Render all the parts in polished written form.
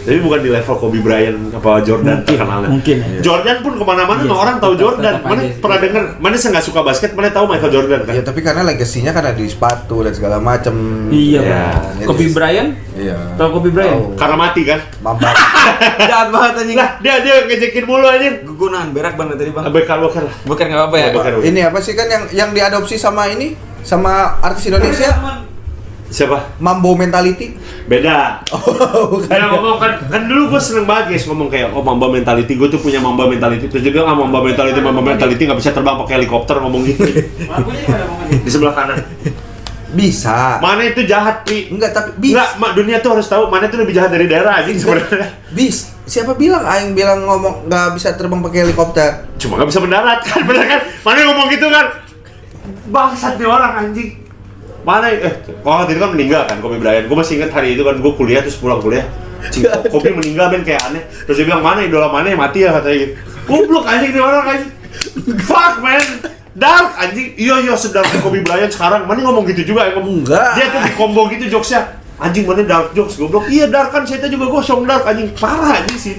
Tapi bukan di level Kobe Bryant apa Jordan terkenalnya. Mungkin. Jordan pun kemana-mana orang tahu Jordan. Mana pernah dengar? Mana saya nggak suka basket, mana tahu Michael Jordan kan? Ya tapi karena legasinya kan ada di sepatu dan segala macam. Iya. Ya. Kobe Bryant? Iya. Tahu Kobe Bryant? Tahu. Karena mati kan? Mamba. Jahat banget anjing. Lah dia ngejekin mulu anjing. Gugunan berak banget tadi, Bang. Bekal lah. Bukan enggak apa-apa ya. Ini apa sih kan yang diadopsi sama ini sama artis Indonesia? Siapa? Mambo Mentality. Beda. Oh, bukan. Dia ngomong kan dulu gue seneng banget guys ngomong kayak Mamba Mentality, gue tuh punya Mamba Mentality. Terus dia bilang Mamba Mentality nggak bisa terbang pakai helikopter, ngomong gitu. Di sebelah kanan. Bisa. Mana itu jahat, Pi? Enggak, tapi bisa. Enggak, dunia tuh harus tahu mana itu lebih jahat dari daerah anjing sebenarnya. Siapa bilang aing bilang ngomong nggak bisa terbang pakai helikopter? Cuma nggak bisa mendarat kan, bener kan? Mana yang ngomong gitu kan? Bangsat nih orang anjing. Mana waktu itu kan meninggal kan Kobe Bryant. Gue masih ingat hari itu kan gue kuliah terus pulang kuliah. Kobe meninggal ben kayak aneh. Terus dia bilang mana idola mana yang mati ya katanya gitu. Goblok anjing nih orang anjing. Fuck man. Dark anjing. Iya sedang Kobe Bryant sekarang. Mana ngomong gitu juga ngomong. Enggak. Dia tuh di combo gitu jokesnya. Anjing mana dark jokes goblok. Iya dark kan saya juga gosong dark anjing. Parah anjing sih.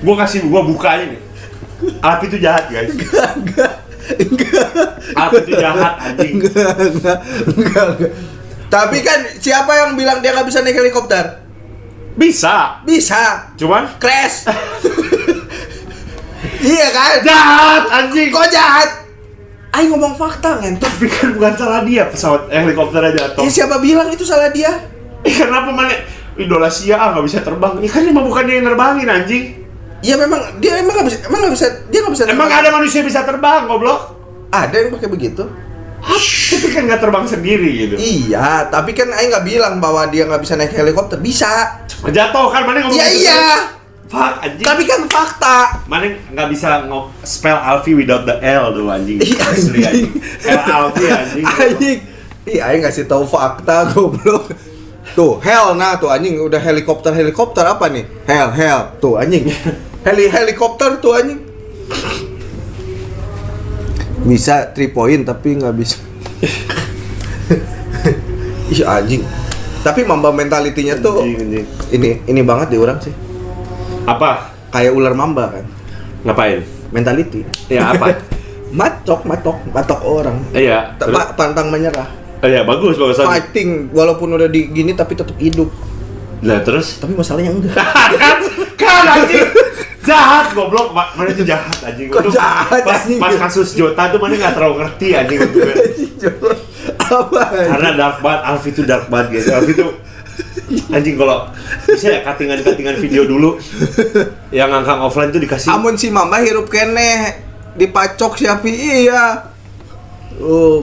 Gue buka aja nih. Alp itu jahat guys. Enggak. Alp itu jahat anjing. Enggak. Tapi kan siapa yang bilang dia nggak bisa naik helikopter? Bisa. Cuman Crash. Iya kan? jahat anjing. Kok jahat? Aing ngomong fakta ngentot. Tapi kan bukan salah dia pesawat helikopter aja jatuh. Siapa bilang itu salah dia? Kenapa mana idola Sia nggak bisa terbang? Kan emang bukan dia yang nerbangin anjing. Iya memang dia emang nggak bisa. Emang ada manusia bisa terbang goblok? Ada yang pakai begitu. Tapi kan nggak terbang sendiri gitu. Iya, tapi kan Aing nggak bilang bahwa dia nggak bisa naik helikopter. Bisa. Jatuh kan mana ngomong gitu? Iya. Fuck anjing. Tapi kan fakta. Mana nggak bisa spell Alfie without the L tuh anjing. Iya, Asli anjing. L Alfie anjing. Anjing. Aing ngasih tahu fakta goblok. Tuh, hell tuh anjing udah helikopter apa nih? Hell. Tuh anjing. Helikopter tuh anjing. Bisa 3 point tapi nggak bisa. Ih anjing. Tapi Mamba mentalitinya tuh Anjing. ini banget di orang sih. Apa? Kayak ular Mamba kan. Ngapain? Mentality. Ya apa? matok orang. Iya. Pantang menyerah. Iya bagus. Fighting walaupun udah gini tapi tetap hidup. Nah terus? Tapi masalahnya enggak. kan anjing jahat goblok, mana itu jahat anjing. Kok jahat, anjing? Pas kasus Jota tuh mana nggak terlalu ngerti anjing itu. Apa? Karena dark banget, Alfie itu dark banget guys. Alfie itu anjing kalau bisa ya cuttingan video dulu yang ngangkang offline tuh dikasih. Amun si Mamba hirup kene dipacok si Api iya.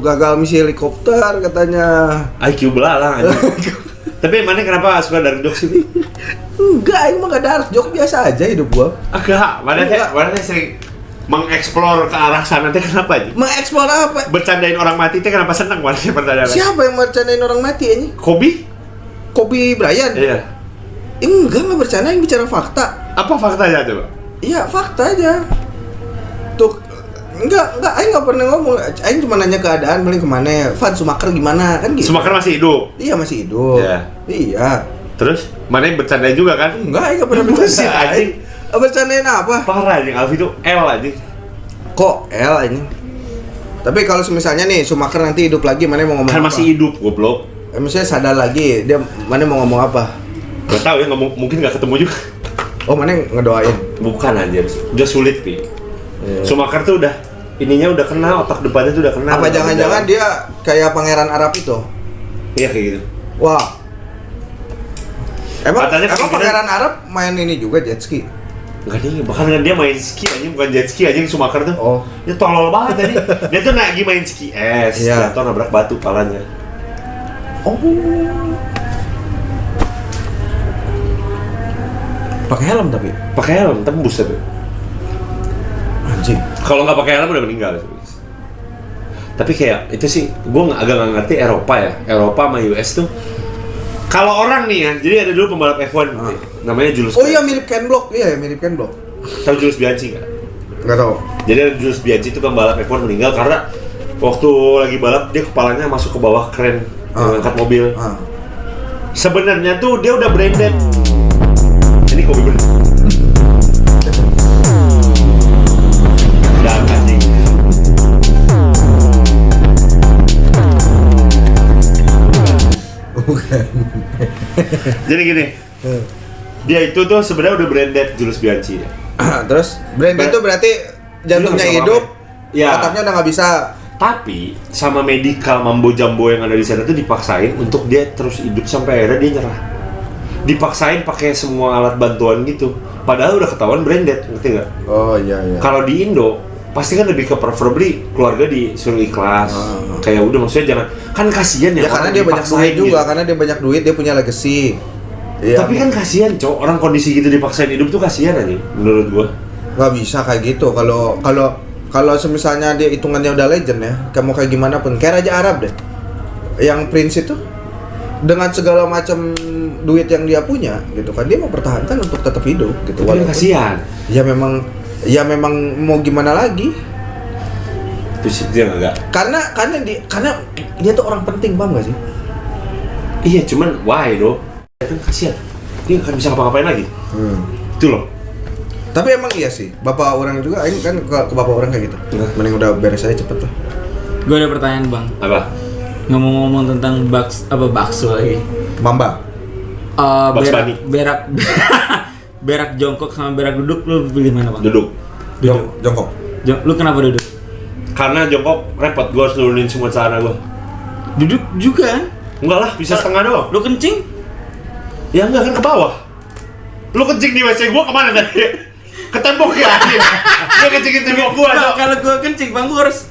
Gagal misi helikopter katanya. IQ belalang anjing. Tapi mana kenapa suka dark jokes sih? Enggak, emang gak dark joke biasa aja hidup gua. Agak, mana sering mengeksplor ke arah sana teh kenapa aja? Mengeksplor apa? Bercandain orang mati teh kenapa seneng mana pertanyaan? Siapa yang bercandain orang mati ini? Kobe Bryant? Iya. Enggak bercanda, yang bicara fakta. Apa faktanya coba? Iya, fakta aja. Tuh, enggak, Aing nggak pernah ngomong. Aing cuma nanya keadaan, paling kemana. Van Sumaker gimana kan gitu. Sumaker masih hidup? Iya masih hidup. Iya. Terus, mana yang bercandain juga kan? Enggak, Aing nggak pernah bercandain. Bercandain apa? Parah anjing, Alfie itu L anjing. Kok L anjing? Tapi kalau misalnya nih Sumaker nanti hidup lagi, mana mau ngomong kan apa? masih hidup, goblok. Misalnya sadar lagi, dia mana mau ngomong apa? Gak tau ya, mungkin gak ketemu juga. Oh, mana ngedoain? Bukan anjir, udah sulit Pi. Sumaker tuh ininya udah kenal, otak depannya tuh udah kenal. Apa jangan-jangan dia kayak pangeran Arab itu? Iya kayak gitu. Wah. Emang kemungkinan... pangeran Arab main ini juga jet ski? Enggak nih, bahkan dia main ski anjing, bukan jet ski anjing Sumaker tuh. Oh. Dia tolol banget tadi. Dia tuh lagi main ski es, jatuh nabrak batu palanya. Oh. Pakai helm tapi? Pakai helm, tembus tapi. Anjing. Kalau nggak pakai helm udah meninggal. Tapi kayak itu sih, gue agak nggak ngerti Eropa ya. Eropa sama US tuh. Kalau orang nih ya, jadi ada dulu pembalap F1 namanya Jules. Oh iya mirip Ken Block, mirip Ken Block. Tahu Jules Bianchi nggak? Nggak tahu. Jadi ada Jules Bianchi itu pembalap F1 meninggal karena waktu lagi balap dia kepalanya masuk ke bawah kren mengangkat mobil. Sebenarnya tuh dia udah branded. Ini Kobe Jadi gini, dia itu tuh sebenarnya udah branded Julius Bianchi ya. Terus brand itu berarti jantungnya Sama hidup, ya. otaknya udah nggak bisa. Tapi sama medical mambo jambo yang ada di sana tuh dipaksain untuk dia terus hidup sampai akhirnya dia nyerah. Dipaksain pakai semua alat bantuan gitu. Padahal udah ketahuan branded, ngerti nggak? Oh iya. Kalau di Indo pasti kan lebih ke preferably keluarga disuruh ikhlas. Kayak udah maksudnya jangan kan kasihan ya. Ya karena orang dia banyak dipaksain duit juga, gitu. karena dia banyak duit, dia punya legacy. Iya. Tapi kan kasihan, Cok. Orang kondisi gitu dipaksain hidup tuh kasihan aja menurut gua. nggak bisa kayak gitu. Kalau semisalnya dia hitungannya udah legend ya, kamu kayak gimana pun, kayak Raja Arab deh, yang Prince itu dengan segala macam duit yang dia punya, gitu kan, dia mau pertahankan untuk tetap hidup, gitu. Tapi kasihan. Ya memang mau gimana lagi? Terus dia enggak. Karena dia tuh orang penting, paham gak sih? Iya, cuman why do? Kan kasihan. Dia nggak bisa ngapa-ngapain lagi. Itu loh. Tapi emang iya sih, bapak orang juga, ini kan ke bapak orang kayak gitu. Mending udah beres aja cepet lah. Gue ada pertanyaan bang. Apa? Ngomong-ngomong tentang bakso lagi. Mamba. Bugs Bunny. Berak jongkok sama berak duduk, lu pilih mana bang? Duduk. Jongkok. Lu kenapa duduk? Karena jongkok repot, gue harus nurunin semua celana gue. Duduk juga kan? Enggak lah, bisa setengah doang. Lu kencing? Ya enggak kan ke bawah. Lu kencing di WC gue kemana tadi? Ke tembok ya? Dia kencingin tembok gue. Nah, kalau gua kencing bang, gua harus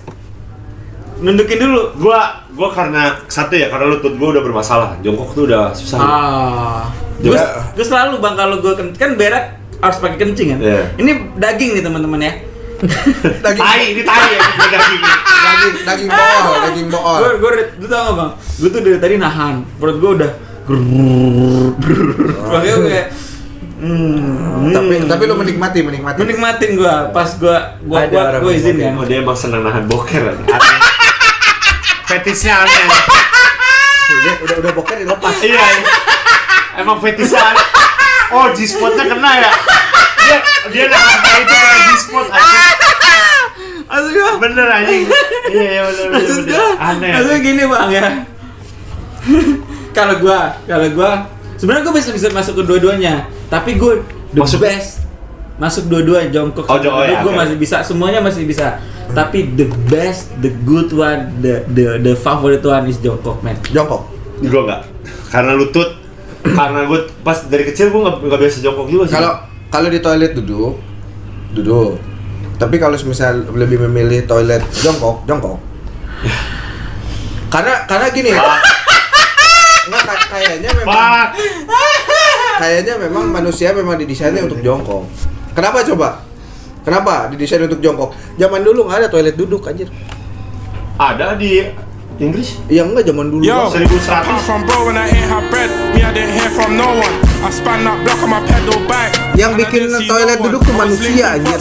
nundukin dulu. Gua karena satu ya, karena lutut gue udah bermasalah. Jongkok tuh udah susah. Gue selalu bang kalau gua kan berak harus pakai kencing kan? Yeah. Ini daging nih teman-teman ya. Ini tai ya, ini daging. Daging bool. Lu tau gak bang? Gue tuh dari tadi nahan, perut gue udah makanya gue kayak Tapi lo menikmatin gue pas gue izin kan. Oh, dia emang senang nahan boker aja. Fetisnya aneh. udah boker dilepas. Iya. Emang fetisnya aneh. Oh, G-spotnya kena ya. Dia nahan kayak itu kayak G-spot aja. Maksud gue Bener anjing. Iya bener. Aneh. Maksudnya gini bang ya. Kalau gue sebenarnya gue bisa masuk ke dua-duanya, tapi gue best masuk dua-dua jongkok. Gue masih bisa, semuanya masih bisa. Tapi the best, the good one, the favorite one is jongkok, man. Jongkok. Gue enggak. Karena lutut. Karena gue pas dari kecil gue nggak biasa jongkok juga sih. Kalau di toilet duduk. Tapi kalau misalnya lebih memilih toilet jongkok. Karena gini. Enggak, kayaknya memang manusia memang didesainnya untuk jongkok. Kenapa coba? Kenapa didesain untuk jongkok? Zaman dulu nggak ada toilet duduk anjir. Ada di Inggris? Iya enggak, zaman dulu. 1100. Yang bikin toilet duduk tuh manusia anjir.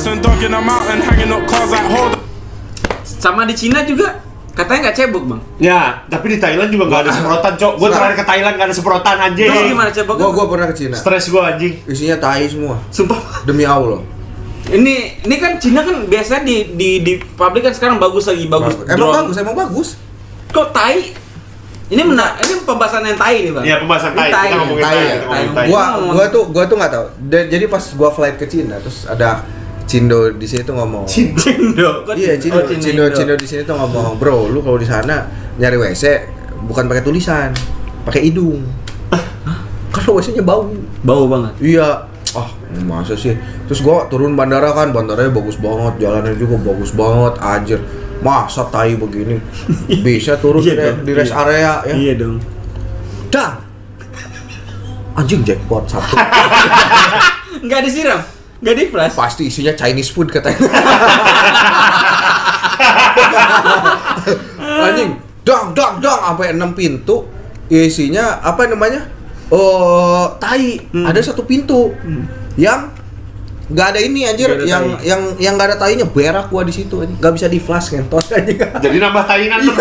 Sama di Cina juga katanya nggak cebok bang. Ya, tapi di Thailand juga nggak ada semprotan, Cok. Gue terakhir ke Thailand nggak ada semprotan anjing. Terus gimana ceboknya? Gua pernah ke Cina. Stres gue anjing. Isinya tai semua. Sumpah. Demi Allah. Ini kan Cina kan biasa di pabrik kan sekarang bagus. Emang bagus. Kok tai? Ini pembahasan yang tai nih bang. Iya, pembahasan tai. Kita ngomongin tai. Gua tuh nggak tahu. Jadi pas gua flight ke Cina, terus ada Cindo di sini tuh ngomong. Cindo. Iya, Cindo di sini tuh ngomong, "Bro, lu kalau di sana nyari WC bukan pakai tulisan, pakai hidung." Karena WC-nya bau. Bau banget. Iya. Masa sih? Terus gua turun bandaranya bagus banget, jalannya juga bagus banget, anjir. Masa tai begini? Bisa turun di rest area ya? Iya dong. Dah. Anjing jackpot satu. Enggak disiram. Nggak di flash? Pasti isinya Chinese food katanya. Anjing, dang sampai 6 pintu. Isinya apa namanya? Tai. Ada satu pintu yang nggak ada ini anjir, yang nggak ada tainya, berak gua di situ anjing. Nggak bisa di flash ngentot anjing. Jadi nambah tainan tuh.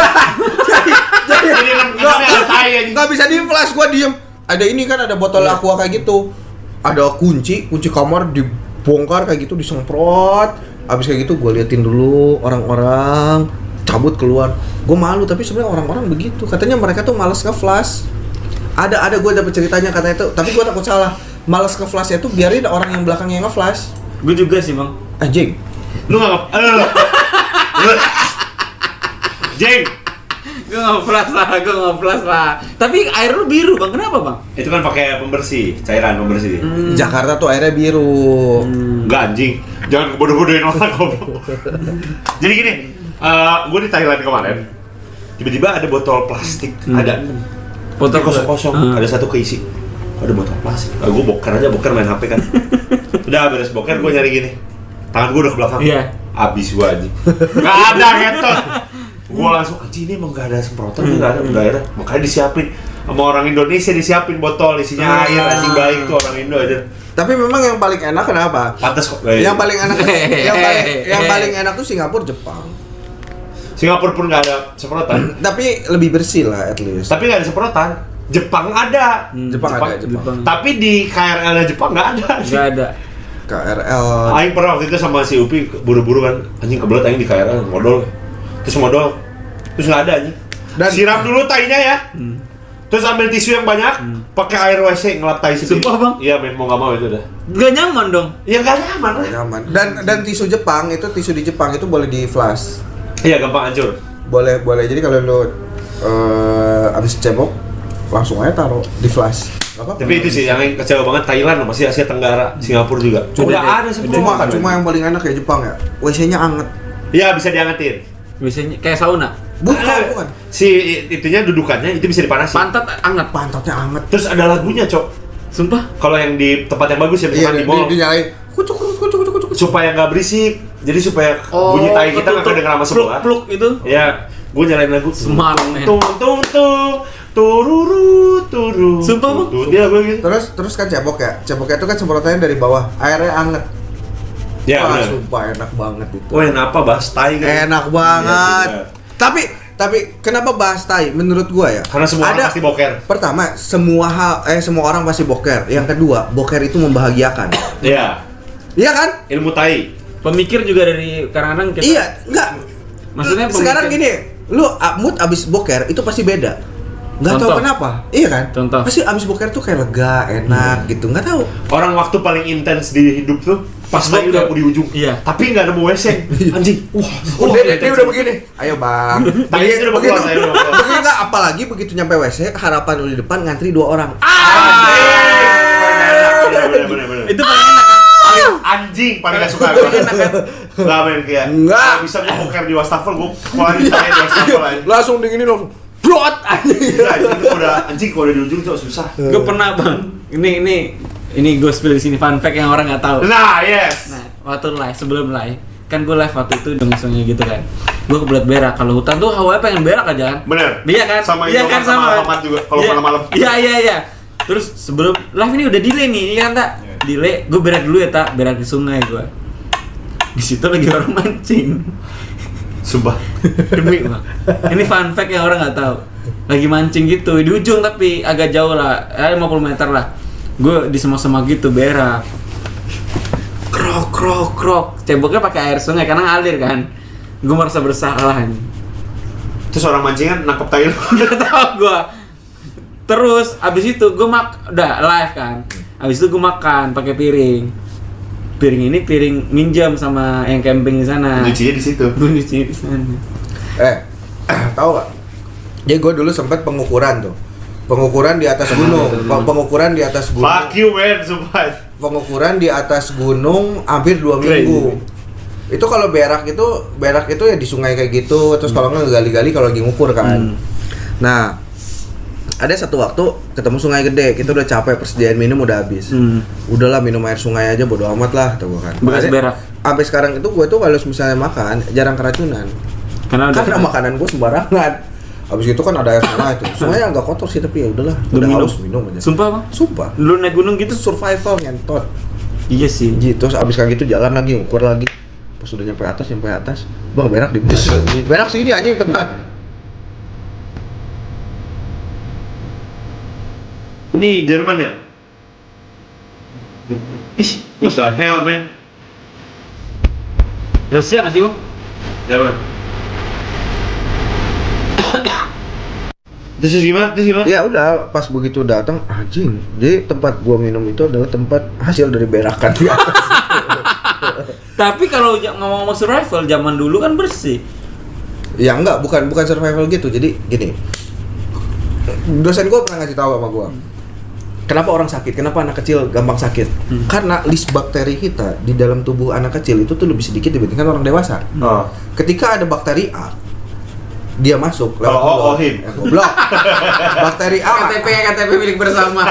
Jadi nambah tai anjing. Nggak bisa di flash, gua diem. Ada ini kan, ada botol aqua kayak gitu. Ada kunci kamar dibongkar kayak gitu, disemprot. Abis kayak gitu gue liatin dulu orang-orang, cabut keluar. Gue malu, tapi sebenarnya orang-orang begitu. Katanya mereka tuh malas nge-flash. Ada gue dapet ceritanya katanya itu, tapi gue takut salah. Males nge-flashnya tuh biarin orang yang belakangnya nge-flash. Gue juga sih bang. Anjing. Lu nggak Jeng, Gue nggak flash lah. Tapi air lu biru bang, kenapa bang? itu kan pakai pembersih, cairan pembersih. Jakarta tuh airnya biru. Enggak anjing, jangan bodoh-bodohin orang goblok. Jadi gini, gue di Thailand kemarin, tiba-tiba ada botol plastik, ada Botol kosong-kosong, ada satu keisi. Ada botol plastik. Gue boker main HP kan. Udah beres boker, gue nyari gini. Tangan gue udah ke belakang. Iya. Abis gue anjing. Gak ada ngetot. Gue langsung anjing, ini emang gak ada semprotan, gak ada daerah. Makanya disiapin sama orang Indonesia, disiapin botol isinya air, anjing baik tuh orang Indo aja. Tapi memang yang paling enak kenapa? Pantes kok. Yang paling enak yang paling enak tuh Singapura, Jepang. Singapura pun nggak ada semprotan. Tapi lebih bersih lah at least. Tapi nggak ada semprotan. Jepang ada. Jepang ada, Jepang. Tapi di KRL-nya Jepang nggak ada. Nggak ada. KRL. Aing pernah waktu itu sama si Upi buru-buru kan, anjing kebelet aing di KRL modal. Terus nggak ada anjing. Dan siram dulu tainya ya. Terus ambil tisu yang banyak, pakai air WC ngelap tai sendiri. Sumpah, Bang? Iya, men, mau nggak mau itu dah. Nggak nyaman dong. Ya nggak nyaman lah. nyaman. Dan tisu Jepang itu tisu di Jepang itu boleh di flash. Iya, gampang hancur. Boleh. Jadi kalau lu habis cebok langsung aja taruh di flash. Gak apa-apa. Tapi itu sih yang kecewa banget, Thailand masih Asia Tenggara, Singapura juga. Nggak ada semprotan. Cuma yang paling enak ya Jepang ya. WC-nya anget. Iya, bisa diangetin. Biasanya kayak sauna. Bukan. Si itunya dudukannya itu bisa dipanasin. Pantat anget. Pantatnya anget. Terus ada lagunya, Cok. Sumpah. Kalau yang di tempat yang bagus ya, Iya, misalkan di mall, dinyalain. Kucuk. supaya nggak berisik. Jadi supaya bunyi tai kita nggak kedengeran sama sebelah. Pluk itu. Ya, gue nyalain lagu. Smart, men. Tung tururu turu. Sumpah, Bang. Tuh dia gue gitu. Terus kan cebok ya. Ceboknya itu kan semprotannya dari bawah. Airnya anget. Ya, Wah, benar. sumpah enak banget itu. Wah, kenapa bahas tai kan? Enak banget. Iya, Tapi kenapa bahas tai? Menurut gua ya. Karena semua orang pasti boker. Pertama, semua orang pasti boker. Yang kedua, boker itu membahagiakan. Iya. Iya kan? Ilmu tai. Pemikir juga dari kadang-kadang kita. Iya, enggak. Maksudnya Sekarang pemikir. gini, lu mood abis boker itu pasti beda. Nggak tahu Contoh. kenapa. Iya kan? Contoh. Pasti abis boker tuh kayak lega, enak gitu. Nggak tahu. Orang waktu paling intens di hidup tuh pas tai udah di ujung. Iya. Tapi nggak nemu WC. Anjing. Dia udah begini. Ayo bang. Tai itu udah keluar, tai udah keluar. Begini nggak? Apalagi begitu nyampe WC, harapan lu di depan ngantri 2 orang. Bener. Itu paling enak kan? Anjing paling gak suka gue. Gak main kayak. Nggak. Kalau bisa boker di wastafel, gue keluarin tai di wastafel aja. Langsung dinginin langsung. Blot anjing. Nah, itu udah anjing kalau udah di ujung tuh susah. Gue pernah bang. Ini gue spill di sini fun fact yang orang nggak tahu. Nah, yes. Nah, waktu live sebelum live kan gue live waktu itu dong-dongnya gitu kan. Gue kebelet berak. Kalau hutan tuh hawanya pengen berak aja kan. Bener. Iya kan? Sama iya Indomaret kan sama kan? Alfamart juga kalau Iya. malam-malam. Iya. Terus sebelum live ini udah delay nih, iya kan tak? Delay, gue berak dulu ya tak, berak di sungai gue. Di situ lagi orang mancing. Sumpah. Demi bang. Ini fun fact yang orang nggak tahu. Lagi mancing gitu di ujung tapi agak jauh lah, 50 meter lah. Gue di semak-semak gitu berak. Krok. Ceboknya pakai air sungai karena ngalir kan. Gue merasa bersalah nih. Terus orang mancingan nangkep tai lu. Udah tau gue. Terus abis itu gue udah live kan. Abis itu gue makan pakai piring. Piring ini piring minjam sama yang camping di sana. Nyucinya di situ. Gue nyuci di sana. Tahu gak? Jadi gue dulu sempat pengukuran tuh. Pengukuran di atas gunung. Pengukuran di atas gunung. Fuck you, man, sumpah. Pengukuran di atas gunung hampir 2 minggu. Itu kalau berak itu ya di sungai kayak gitu. Terus kalau nggak gali-gali kalau lagi ngukur kan. Nah, ada satu waktu ketemu sungai gede, kita udah capek, persediaan minum udah habis. Udahlah minum air sungai aja, bodo amat lah, kata gue kan. Bekas berak. Sampai sekarang itu gue tuh kalau misalnya makan jarang keracunan. Karena makanan gue sembarangan. Habis itu kan ada air sungai tuh. Sungainya agak kotor sih tapi ya udahlah. Udah haus minum aja. Sumpah bang? Sumpah. Lu naik gunung gitu? Survival ngentot. Iya sih. Terus abis kayak gitu jalan lagi, ukur lagi. Pas udah nyampe atas, bang berak di bus. Berak sini anjing tengah. Ini Jerman ya? What the hell, man? Rusia nggak sih bang? Jerman. Terus gimana? Ya udah, pas begitu datang anjing. Jadi tempat gua minum itu adalah tempat hasil dari berakan di atas. Tapi kalau ngomong-ngomong survival zaman dulu kan bersih. Ya enggak, bukan survival gitu. Jadi gini. Dosen gua pernah ngasih tahu sama gua. Kenapa orang sakit? Kenapa anak kecil gampang sakit? Karena list bakteri kita di dalam tubuh anak kecil itu tuh lebih sedikit dibandingkan orang dewasa. Ketika ada bakteri A, dia masuk lewat Kalau goblok. Bakteri A KTP milik bersama.